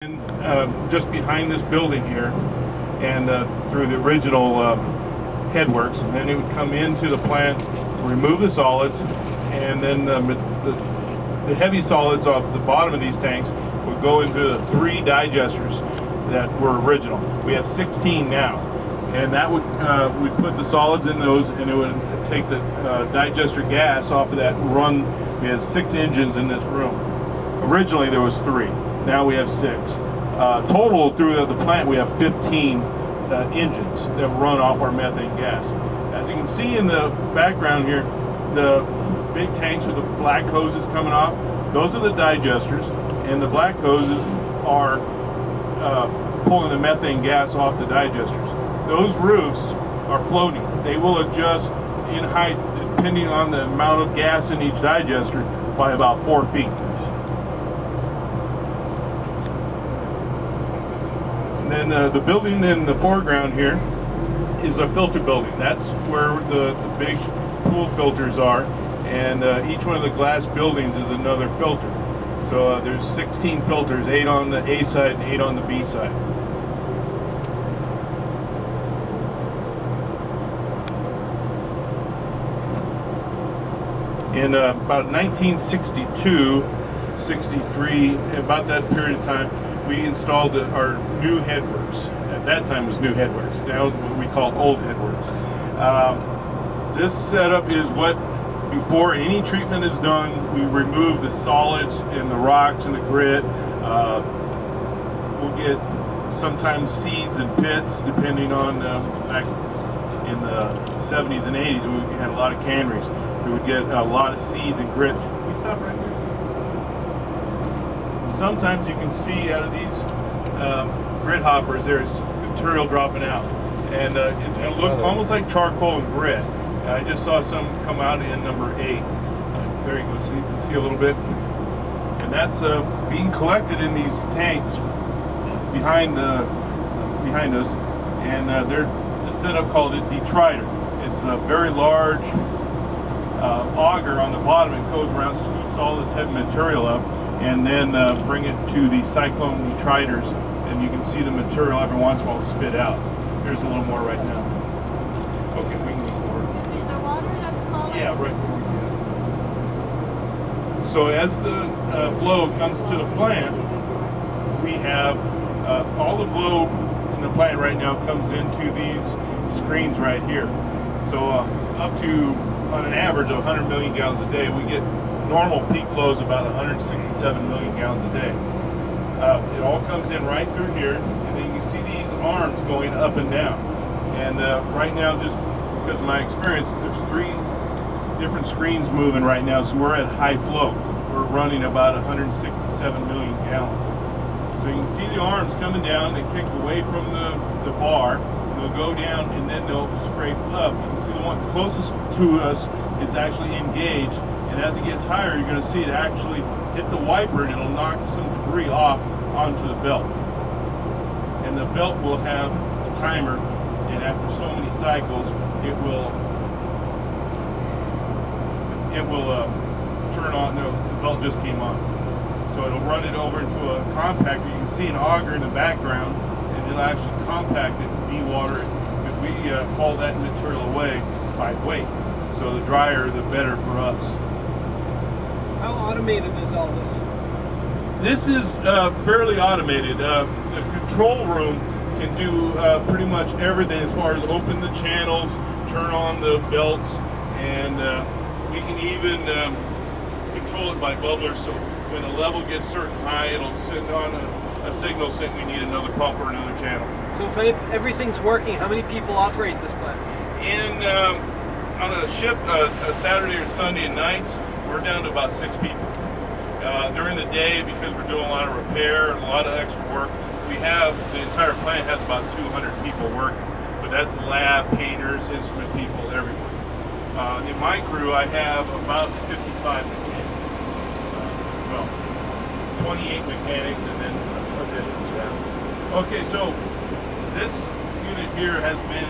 And just behind this building here, and through the original headworks, and then it would come into the plant, remove the solids, and then the heavy solids off the bottom of these tanks would go into the 3 digesters that were original. We have 16 now, and that would we'd put the solids in those, and it would take the digester gas off of that. We had 6 engines in this room. Originally there was 3. Now we have 6. Total through the plant we have 15 engines that run off our methane gas. As you can see in the background here, the big tanks with the black hoses coming off, those are the digesters, and the black hoses are pulling the methane gas off the digesters. Those roofs are floating. They will adjust in height depending on the amount of gas in each digester by about 4 feet. And then the building in the foreground here is a filter building. That's where the big pool filters are, and each one of the glass buildings is another filter. So there's 16 filters, 8 on the A side and 8 on the B side. In about 1962, 63, about that period of time, we installed our new headworks. At that time it was new headworks. Now what we call old headworks. This setup is what, before any treatment is done, we remove the solids and the rocks and the grit. We'll get sometimes seeds and pits, depending on, back in the 70s and 80s, we had a lot of canneries. We would get a lot of seeds and grit. Can we stop right here? Sometimes you can see out of these grit hoppers there's material dropping out, and it look almost like charcoal and grit. I just saw some come out in number 8. There you go, so you can see a little bit, and that's being collected in these tanks behind us, and they're set up called a detrider. It's a very large auger on the bottom. It goes around, scoops all this heavy material up, and then bring it to the cyclone detriters, and you can see the material every once in a while spit out. There's a little more right now. Okay, we can move forward. Is it the water that's flowing? Yeah, right. So as the flow comes to the plant, we have all the flow in the plant right now comes into these screens right here. So up to, on an average of 100 million gallons a day, we get normal peak flows about 167 million gallons a day. It all comes in right through here, and then you can see these arms going up and down. And right now, just because of my experience, there's 3 different screens moving right now, so we're at high flow. We're running about 167 million gallons. So you can see the arms coming down, they kick away from the bar, they'll go down, and then they'll scrape up. You can see the one closest to us is actually engaged. And as it gets higher, you're going to see it actually hit the wiper, and it'll knock some debris off onto the belt. And the belt will have a timer, and after so many cycles, it will turn on. No, the belt just came on. So it'll run it over into a compactor. You can see an auger in the background, and it'll actually compact it, dewater it. If we haul that material away by weight, so the drier, the better for us. How automated is all this? This is fairly automated. The control room can do pretty much everything as far as open the channels, turn on the belts, and we can even control it by bubblers. So when the level gets certain high, it'll send on a signal saying we need another pump or another channel. So if everything's working, how many people operate this plant? On a shift, a Saturday or Sunday and nights, we're down to about 6 people. During the day, because we're doing a lot of repair and a lot of extra work, the entire plant has about 200 people working. But that's lab, painters, instrument people, everyone. In my crew, I have about 55 mechanics. 28 mechanics and then additional staff. Okay, so this unit here has been